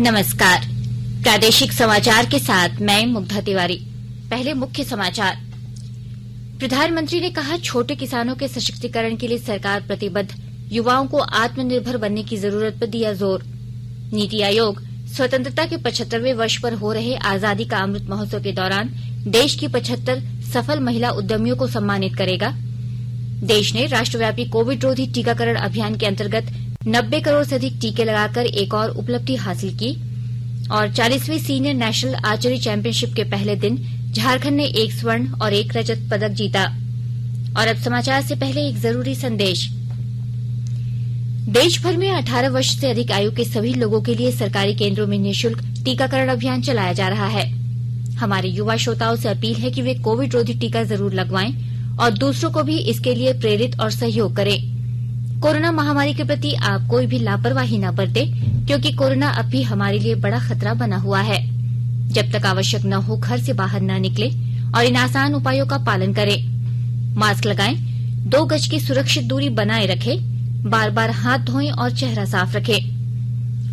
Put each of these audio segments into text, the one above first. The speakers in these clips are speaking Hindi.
नमस्कार। प्रादेशिक समाचार के साथ मैं मुग्धा तिवारी। पहले मुख्य समाचार। प्रधानमंत्री ने कहा, छोटे किसानों के सशक्तिकरण के लिए सरकार प्रतिबद्ध, युवाओं को आत्मनिर्भर बनने की जरूरत पर दिया जोर। नीति आयोग स्वतंत्रता के 75वें वर्ष पर हो रहे आजादी का अमृत महोत्सव के दौरान देश की 75 सफल महिला उद्यमियों को सम्मानित करेगा। देश ने राष्ट्रव्यापी कोविड रोधी टीकाकरण अभियान के अंतर्गत 90 करोड़ से अधिक टीके लगाकर एक और उपलब्धि हासिल की। और 40वीं सीनियर नेशनल आर्चरी चैंपियनशिप के पहले दिन झारखंड ने 1 स्वर्ण और 1 रजत पदक जीता। और अब समाचार से पहले एक जरूरी संदेश। देश भर में 18 वर्ष से अधिक आयु के सभी लोगों के लिए सरकारी केंद्रों में निःशुल्क टीकाकरण अभियान चलाया जा रहा है। हमारे युवा श्रोताओं से अपील है कि वे कोविड रोधी टीका जरूर लगवाएं और दूसरों को भी इसके लिए प्रेरित और सहयोग करें। कोरोना महामारी के प्रति आप कोई भी लापरवाही न बरतें, क्योंकि कोरोना अब भी हमारे लिए बड़ा खतरा बना हुआ है। जब तक आवश्यक न हो, घर से बाहर न निकले और इन आसान उपायों का पालन करें। मास्क लगाएं, 2 गज की सुरक्षित दूरी बनाए रखें, बार बार हाथ धोएं और चेहरा साफ रखें।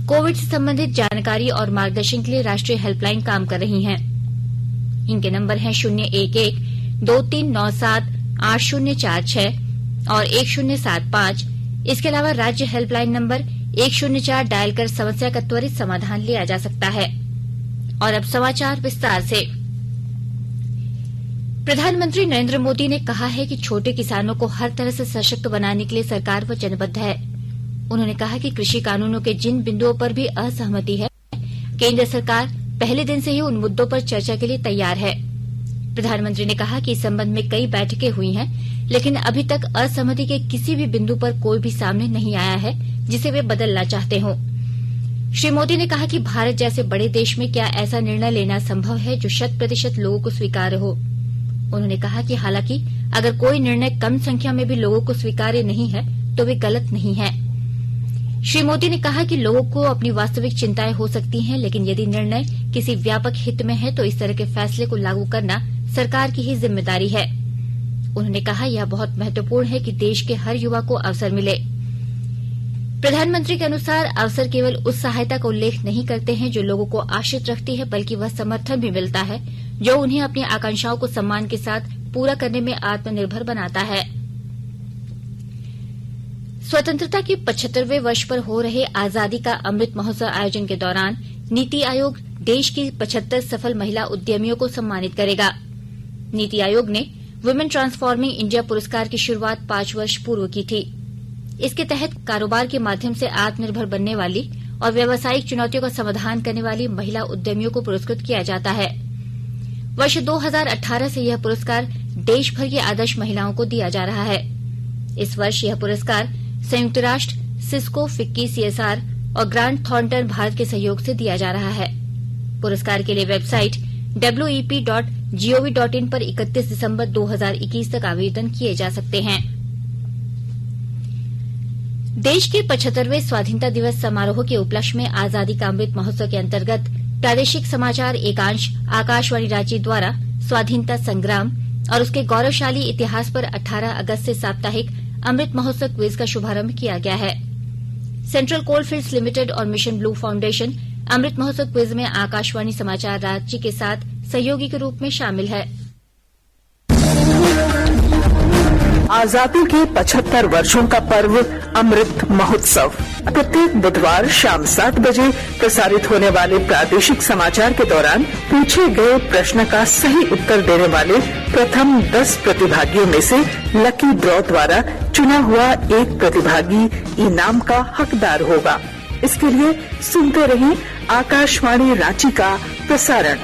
कोविड से संबंधित जानकारी और मार्गदर्शन के लिए राष्ट्रीय हेल्पलाइन काम कर रही हैं। इनके नंबर हैं 011-2397-8046 और 1075। इसके अलावा राज्य हेल्पलाइन नंबर 104 डायल कर समस्या का त्वरित समाधान लिया जा सकता है। और अब समाचार विस्तार से। प्रधानमंत्री नरेंद्र मोदी ने कहा है कि छोटे किसानों को हर तरह से सशक्त बनाने के लिए सरकार वचनबद्ध है। उन्होंने कहा कि कृषि कानूनों के जिन बिंदुओं पर भी असहमति है, केंद्र सरकार पहले दिन से ही उन मुद्दों पर चर्चा के लिए तैयार है। प्रधानमंत्री ने कहा कि इस संबंध में कई बैठकें हुई हैं, लेकिन अभी तक असहमति के किसी भी बिंदु पर कोई भी सामने नहीं आया है जिसे वे बदलना चाहते हों। श्री मोदी ने कहा कि भारत जैसे बड़े देश में क्या ऐसा निर्णय लेना संभव है जो 100% लोगों को स्वीकार्य हो। उन्होंने कहा कि हालांकि अगर कोई निर्णय कम संख्या में भी लोगों को स्वीकार्य नहीं है तो वे गलत नहीं है। श्री मोदी ने कहा कि लोगों को अपनी वास्तविक चिंताएं हो सकती हैं, लेकिन यदि निर्णय किसी व्यापक हित में है तो इस तरह के फैसले को लागू करना सरकार की ही जिम्मेदारी है। उन्होंने कहा, यह बहुत महत्वपूर्ण है कि देश के हर युवा को अवसर मिले। प्रधानमंत्री के अनुसार अवसर केवल उस सहायता का उल्लेख नहीं करते हैं जो लोगों को आश्रित रखती है, बल्कि वह समर्थन भी मिलता है जो उन्हें अपनी आकांक्षाओं को सम्मान के साथ पूरा करने में आत्मनिर्भर बनाता है। स्वतंत्रता के 75वें वर्ष पर हो रहे आजादी का अमृत महोत्सव आयोजन के दौरान नीति आयोग देश की 75 सफल महिला उद्यमियों को सम्मानित करेगा। नीति आयोग ने वुमेन ट्रांसफॉर्मिंग इंडिया पुरस्कार की शुरुआत 5 वर्ष पूर्व की थी। इसके तहत कारोबार के माध्यम से आत्मनिर्भर बनने वाली और व्यावसायिक चुनौतियों का समाधान करने वाली महिला उद्यमियों को पुरस्कृत किया जाता है। वर्ष 2018 से यह पुरस्कार देश भर की आदर्श महिलाओं को दिया जा रहा है। इस वर्ष यह पुरस्कार संयुक्त राष्ट्र, सिस्को, फिक्की, CSR और ग्रांट थॉर्नटन भारत के सहयोग से दिया जा रहा है। पुरस्कार के लिए वेबसाइट wep.gov.in पर 31 दिसंबर 2021 तक आवेदन किए जा सकते हैं। देश के 75वें स्वाधीनता दिवस समारोह के उपलक्ष्य में आजादी का अमृत महोत्सव के अंतर्गत प्रादेशिक समाचार एकांश आकाशवाणी रांची द्वारा स्वाधीनता संग्राम और उसके गौरवशाली इतिहास पर 18 अगस्त से साप्ताहिक अमृत महोत्सव क्विज का शुभारंभ किया गया है। सेंट्रल कोलफील्ड्स लिमिटेड और mission blue foundation Amrit Mahotsav quiz में आकाशवाणी समाचार रांची के साथ सहयोगी के रूप में शामिल है। आजादी के 75 वर्षों का पर्व अमृत महोत्सव प्रत्येक बुधवार शाम 7 बजे प्रसारित होने वाले प्रादेशिक समाचार के दौरान पूछे गए प्रश्न का सही उत्तर देने वाले प्रथम 10 प्रतिभागियों में से लकी ड्रॉ द्वारा चुना हुआ एक प्रतिभागी इनाम का हकदार होगा। इसके लिए सुनते रहें आकाशवाणी रांची का प्रसारण।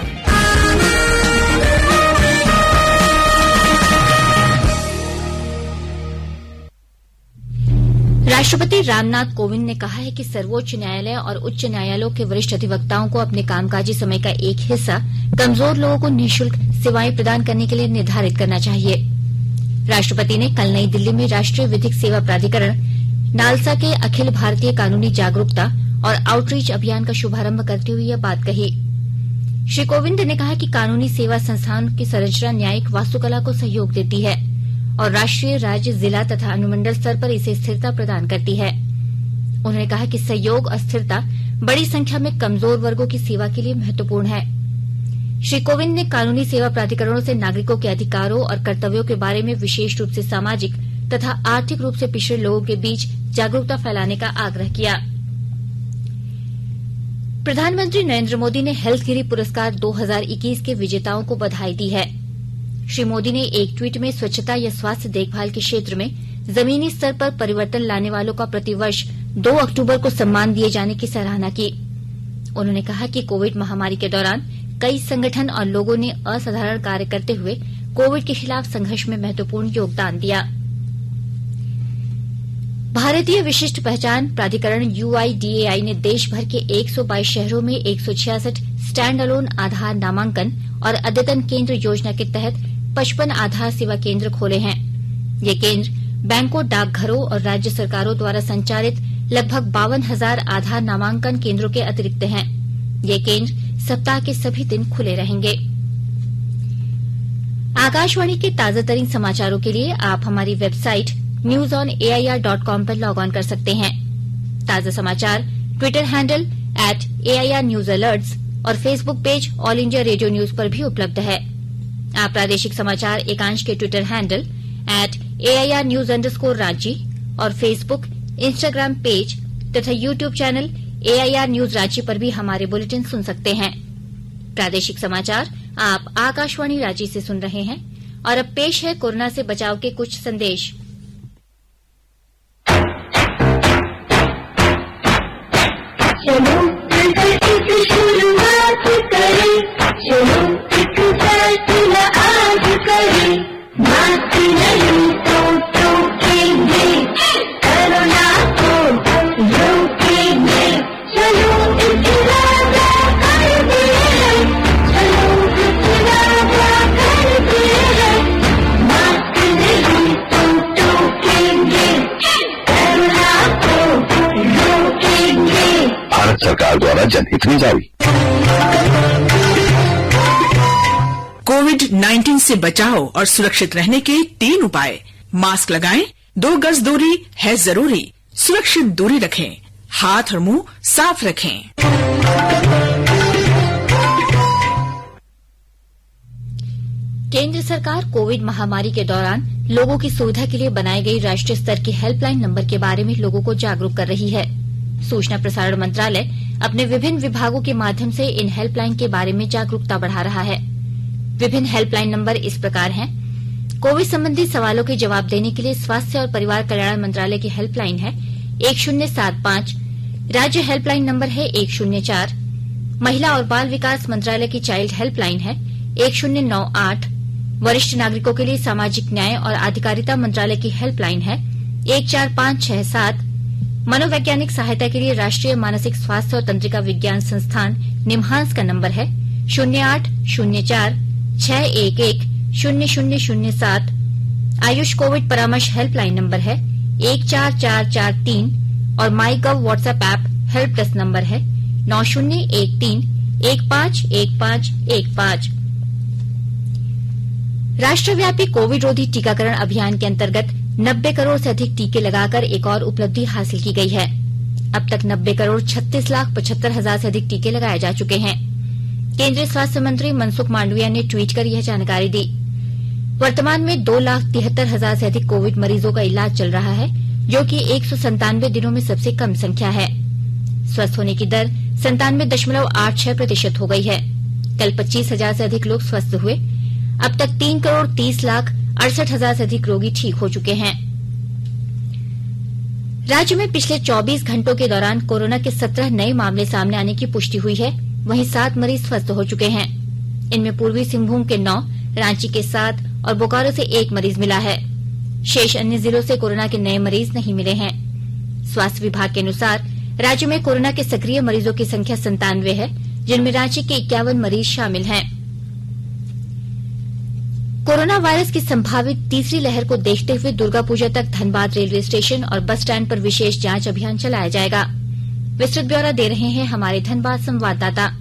राष्ट्रपति रामनाथ कोविंद ने कहा है कि सर्वोच्च न्यायालय और उच्च न्यायालयों के वरिष्ठ अधिवक्ताओं को अपने कामकाजी समय का एक हिस्सा कमजोर लोगों को निःशुल्क सेवाएं प्रदान करने के लिए निर्धारित करना चाहिए। राष्ट्रपति ने कल नई दिल्ली में राष्ट्रीय विधिक सेवा प्राधिकरण नालसा के अखिल भारतीय कानूनी जागरूकता और आउटरीच अभियान का शुभारंभ करते हुए यह बात कही। श्री कोविंद ने कहा कि कानूनी सेवा संस्थान की संरचना न्यायिक वास्तुकला को सहयोग देती है और राष्ट्रीय, राज्य, जिला तथा अनुमंडल स्तर पर इसे स्थिरता प्रदान करती है। उन्होंने कहा कि सहयोग और स्थिरता बड़ी संख्या में कमजोर वर्गों की सेवा के लिए महत्वपूर्ण है। श्री कोविंद ने कानूनी सेवा प्राधिकरणों से नागरिकों के अधिकारों और कर्तव्यों के बारे में विशेष रूप से सामाजिक तथा आर्थिक रूप से पिछड़े लोगों के बीच जागरूकता फैलाने का आग्रह किया। प्रधानमंत्री नरेंद्र मोदी ने हेल्थ गिरी पुरस्कार 2021 के विजेताओं को बधाई दी है। श्री मोदी ने एक ट्वीट में स्वच्छता या स्वास्थ्य देखभाल के क्षेत्र में जमीनी स्तर पर परिवर्तन लाने वालों का प्रतिवर्ष 2 अक्टूबर को सम्मान दिए जाने की सराहना की। उन्होंने कहा कि कोविड महामारी के दौरान कई संगठन और लोगों ने असाधारण कार्य करते हुए कोविड के खिलाफ संघर्ष में महत्वपूर्ण योगदान दिया। भारतीय विशिष्ट पहचान प्राधिकरण UIDAI ने देश भर के 122 शहरों में 166 स्टैंड अलोन आधार नामांकन और अद्यतन केंद्र योजना के तहत 55 आधार सेवा केंद्र खोले हैं। ये केंद्र बैंकों, डाकघरों और राज्य सरकारों द्वारा संचालित लगभग 52,000 आधार नामांकन केंद्रों के अतिरिक्त हैं। ये केंद्र सप्ताह के सभी दिन खुले रहेंगे। आकाशवाणी के ताजातरीन समाचारों के लिए आप हमारी वेबसाइट newsonair.com पर लॉग ऑन कर सकते हैं। ताजा समाचार ट्विटर हैंडल @AIRNewsAlerts और Facebook page all India radio news पर भी उपलब्ध है। आप प्रादेशिक समाचार एकांश के ट्विटर हैंडल @AIRNews_रांची और फेसबुक, इंस्टाग्राम पेज तथा YouTube channel AIR news Ranchi पर भी हमारे बुलेटिन सुन सकते हैं। प्रादेशिक समाचार आप आकाशवाणी रांची से सुन रहे हैं और अब पेश है कोरोना से बचाव के कुछ संदेश। चलो की शुरुआत करें, चलो एक फैसला आज करें, मास्क नहीं तो टोकेंगे, कोरोना को रोकेंगे, चलो इरादा करते हैं, चलो इरादा करते हैं, मास्क नहीं तो टोकेंगे, कोरोना को रोकेंगे। भारत सरकार द्वारा जनहित में जारी। कोविड-19 से बचाव और सुरक्षित रहने के 3 उपाय। मास्क लगाएं, 2 गज दूरी है जरूरी, सुरक्षित दूरी रखें, हाथ और मुंह साफ रखें। केंद्र सरकार कोविड महामारी के दौरान लोगों की सुविधा के लिए बनाई गई राष्ट्रीय स्तर की हेल्पलाइन नंबर के बारे में लोगों को जागरूक कर रही है। सूचना प्रसारण मंत्रालय अपने विभिन्न विभागों के माध्यम से इन हेल्पलाइन के बारे में जागरूकता बढ़ा रहा है। विभिन्न हेल्पलाइन नंबर इस प्रकार हैं। कोविड संबंधी सवालों के जवाब देने के लिए स्वास्थ्य और परिवार कल्याण मंत्रालय की हेल्पलाइन है 1075, राज्य हेल्पलाइन नंबर है 104, महिला और बाल विकास मंत्रालय की चाइल्ड हेल्पलाइन है 1098, वरिष्ठ नागरिकों के लिए सामाजिक न्याय और आधिकारिता मंत्रालय की हेल्पलाइन है 14567, मनोवैज्ञानिक सहायता के लिए राष्ट्रीय मानसिक स्वास्थ्य और तंत्रिका विज्ञान संस्थान निम्हांस का नंबर है 0804 611 0007, आयुष कोविड परामर्श हेल्पलाइन नंबर है 14443 और MyGov WhatsApp app help desk number है 9013 151515। राष्ट्रव्यापी कोविड रोधी टीकाकरण अभियान के अंतर्गत 90 करोड़ से अधिक टीके लगाकर एक और उपलब्धि हासिल की गई है। अब तक 90 करोड़ 36,75,000 से अधिक टीके लगाए जा चुके हैं। केंद्रीय स्वास्थ्य मंत्री मनसुख मांडविया ने ट्वीट कर यह जानकारी दी। वर्तमान में 2,73,000 से अधिक कोविड मरीजों का इलाज चल रहा है, जो कि 197 दिनों में सबसे कम संख्या है। स्वस्थ होने की दर 97.86% हो गई है। कल 25,000 से अधिक लोग स्वस्थ हुए। अब तक 3,30,68,000 से अधिक रोगी ठीक हो चुके हैं। राज्य में पिछले 24 घंटों के दौरान कोरोना के 17 नए मामले सामने आने की पुष्टि हुई है। वहीं 7 मरीज स्वस्थ हो चुके हैं। इनमें पूर्वी सिंहभूम के 9, रांची के 7 और बोकारो से 1 मरीज मिला है। शेष अन्य जिलों से कोरोना के नए मरीज नहीं मिले हैं। स्वास्थ्य विभाग के अनुसार राज्य में कोरोना के सक्रिय मरीजों की संख्या 97 है, जिनमें रांची के 51 मरीज शामिल हैं। कोरोना वायरस की संभावित तीसरी लहर को देखते हुए दुर्गा पूजा तक धनबाद रेलवे स्टेशन और बस स्टैंड पर विशेष जांच अभियान चलाया जाएगा। विस्तृत ब्यौरा दे रहे हैं हमारे धनबाद संवाददाता।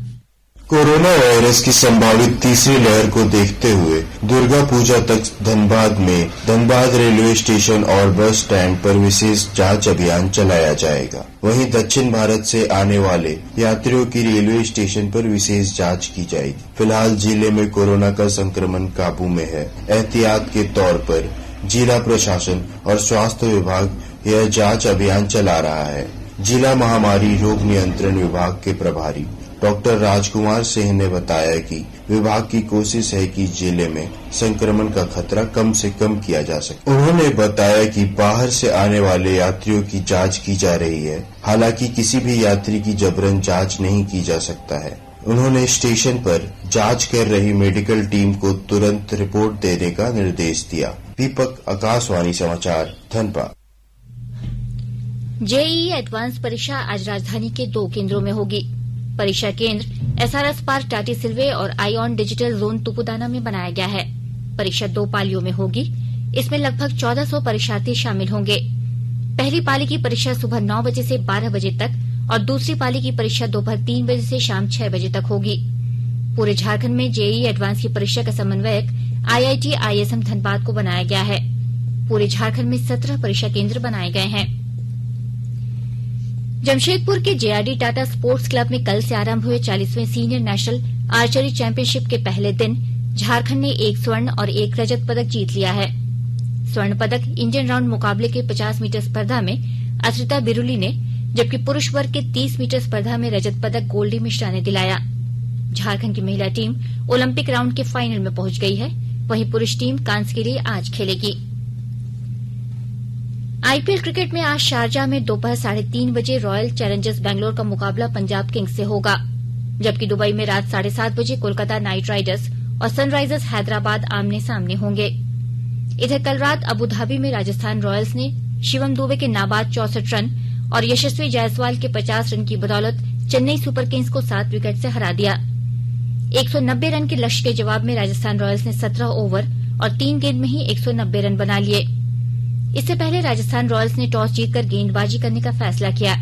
कोरोना वायरस की संभावित तीसरी लहर को देखते हुए दुर्गा पूजा तक धनबाद में धनबाद रेलवे स्टेशन और बस स्टैंड पर विशेष जांच अभियान चलाया जाएगा। वहीं दक्षिण भारत से आने वाले यात्रियों की रेलवे स्टेशन पर विशेष जांच की जाएगी। फिलहाल जिले में कोरोना का संक्रमण काबू में है। एहतियात के तौर पर जिला प्रशासन और स्वास्थ्य विभाग यह जांच अभियान चला रहा है। जिला महामारी रोग नियंत्रण विभाग के प्रभारी डॉक्टर राजकुमार सिंह ने बताया कि विभाग की कोशिश है कि जिले में संक्रमण का खतरा कम से कम किया जा सके। उन्होंने बताया कि बाहर से आने वाले यात्रियों की जांच की जा रही है। हालांकि किसी भी यात्री की जबरन जांच नहीं की जा सकता है। उन्होंने स्टेशन पर जांच कर रही मेडिकल टीम को तुरंत रिपोर्ट देने का निर्देश दिया। दीपक, आकाशवाणी समाचार, धनबाद। जेईई एडवांस परीक्षा आज राजधानी के 2 केंद्रों में होगी। परीक्षा केंद्र एसआरएस पार्क टाटीसिल्वे और आईऑन डिजिटल जोन तुपुदाना में बनाया गया है। परीक्षा 2 पालियों में होगी। इसमें लगभग 1400 परीक्षार्थी शामिल होंगे। पहली पाली की परीक्षा सुबह 9 बजे से 12 बजे तक और दूसरी पाली की परीक्षा दोपहर 3 बजे से शाम 6 बजे तक होगी। पूरे झारखंड में जेईई एडवांस की परीक्षा का समन्वयक आईआईटी आईएसएम धनबाद को बनाया गया है। पूरे झारखंड में 17 परीक्षा केंद्र बनाए गए हैं। जमशेदपुर के जेआरडी टाटा स्पोर्ट्स क्लब में कल से आरंभ हुए 40वें सीनियर नेशनल आर्चरी चैंपियनशिप के पहले दिन झारखंड ने 1 स्वर्ण और 1 रजत पदक जीत लिया है। स्वर्ण पदक इंडियन राउंड मुकाबले के 50 मीटर स्पर्धा में अश्रिता बिरुली ने, जबकि पुरुष वर्ग के 30 मीटर स्पर्धा में रजत पदक गोल्डी मिश्रा ने दिलाया। झारखंड की महिला टीम ओलंपिक राउंड के फाइनल में पहुंच गई है। वहीं पुरुष टीम कांस्य के लिए आज खेलेगी। आईपीएल क्रिकेट में आज शारजाह में दोपहर 3:30 बजे रॉयल चैलेंजर्स बैंगलोर का मुकाबला पंजाब किंग्स से होगा, जबकि दुबई में रात 7:30 बजे कोलकाता नाइट राइडर्स और सनराइजर्स हैदराबाद आमने सामने होंगे। इधर कल रात अबुधाबी में राजस्थान रॉयल्स ने शिवम दुबे के नाबाद 64 रन और यशस्वी जायसवाल के 50 रन की बदौलत चेन्नई सुपर किंग्स को 7 विकेट से हरा दिया। 190 रन के लक्ष्य के जवाब में राजस्थान रॉयल्स ने 17 ओवर और 3 गेंद में ही 190 रन बना लिए। इससे पहले राजस्थान रॉयल्स ने टॉस जीतकर गेंदबाजी करने का फैसला किया।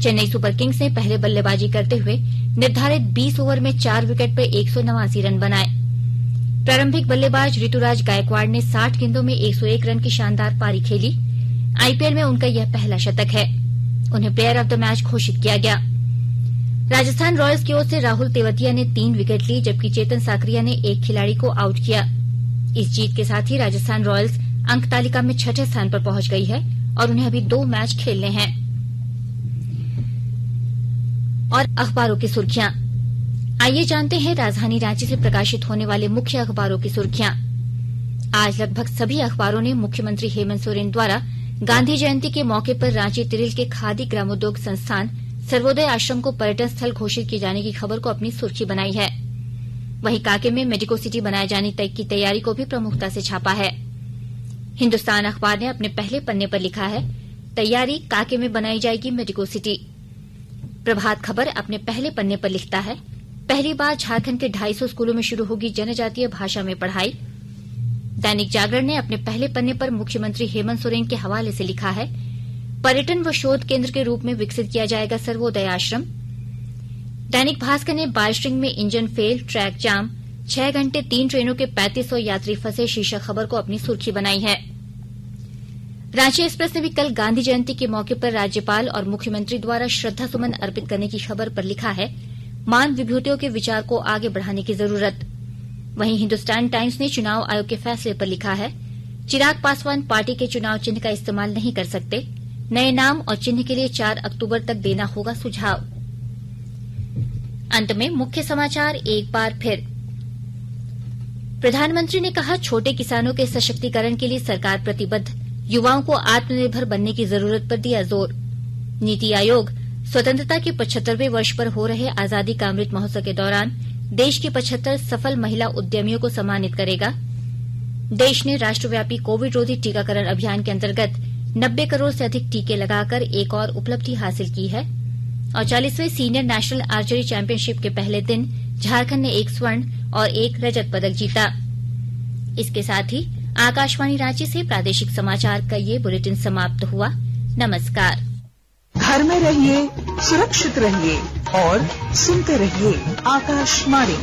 चेन्नई सुपर किंग्स ने पहले बल्लेबाजी करते हुए निर्धारित 20 ओवर में 4 विकेट पर 189 रन बनाए। प्रारंभिक बल्लेबाज ऋतुराज गायकवाड़ ने 60 गेंदों में 101 रन की शानदार पारी खेली। आईपीएल में उनका यह पहला शतक है। उन्हें प्लेयर ऑफ द मैच घोषित किया गया। राजस्थान रॉयल्स की ओर से राहुल तेवतिया ने 3 विकेट ली, जबकि चेतन साकरिया ने 1 खिलाड़ी को आउट किया। इस जीत के साथ ही राजस्थान रॉयल्स अंक तालिका में 6ठे स्थान पर पहुंच गई है और उन्हें अभी 2 मैच खेलने हैं। और अखबारों की सुर्खियां, आइए जानते हैं राजधानी रांची से प्रकाशित होने वाले मुख्य अखबारों की सुर्खियां। आज लगभग सभी अखबारों ने मुख्यमंत्री हेमंत सोरेन द्वारा गांधी जयंती के मौके पर रांची तिरिल के खादी ग्रामोद्योग संस्थान सर्वोदय आश्रम को पर्यटन स्थल घोषित किए जाने की खबर को अपनी सुर्खी बनाई है। वहीं कांके में मेडिको सिटी बनाए जाने की तैयारी को भी प्रमुखता से छापा है। हिन्दुस्तान अखबार ने अपने पहले पन्ने पर लिखा है, तैयारी, कांके में बनाई जाएगी मेडिको सिटी। प्रभात खबर अपने पहले पन्ने पर लिखता है, पहली बार झारखंड के 250 स्कूलों में शुरू होगी जनजातीय भाषा में पढ़ाई। दैनिक जागरण ने अपने पहले पन्ने पर मुख्यमंत्री हेमंत सोरेन के हवाले से लिखा है, पर्यटन व शोध केंद्र के रूप में विकसित किया जाएगा सर्वोदय आश्रम। दैनिक भास्कर ने बारस्ट्रिंग में इंजन फेल, ट्रैक जाम, 6 घंटे 3 ट्रेनों के 3500 यात्री फंसे शीर्षक खबर को अपनी सुर्खी बनाई है। रांची एक्सप्रेस ने भी कल गांधी जयंती के मौके पर राज्यपाल और मुख्यमंत्री द्वारा श्रद्धा सुमन अर्पित करने की खबर पर लिखा है, मान विभूतियों के विचार को आगे बढ़ाने की जरूरत। वहीं हिन्दुस्तान टाइम्स ने चुनाव आयोग के फैसले पर लिखा है, चिराग पासवान पार्टी के चुनाव चिन्ह का इस्तेमाल नहीं कर सकते, नए नाम और चिन्ह के लिए 4 अक्टूबर तक देना होगा सुझाव। अंत में मुख्य समाचार एक बार फिर। प्रधानमंत्री ने कहा, छोटे किसानों के सशक्तिकरण के लिए सरकार प्रतिबद्ध, युवाओं को आत्मनिर्भर बनने की जरूरत पर दिया जोर। नीति आयोग स्वतंत्रता के 75वें वर्ष पर हो रहे आजादी का अमृत महोत्सव के दौरान देश की 75 सफल महिला उद्यमियों को सम्मानित करेगा। देश ने राष्ट्रव्यापी कोविड रोधी टीकाकरण अभियान के अंतर्गत 90 करोड़ से अधिक टीके लगाकर एक और उपलब्धि हासिल की है। और 40वें सीनियर नेशनल आर्चरी चैंपियनशिप के पहले दिन झारखंड ने 1 स्वर्ण और 1 रजत पदक जीता। इसके साथ ही आकाशवाणी रांची से प्रादेशिक समाचार का ये बुलेटिन समाप्त हुआ। नमस्कार। घर में रहिए, सुरक्षित रहिए, और सुनते रहिए आकाशवाणी।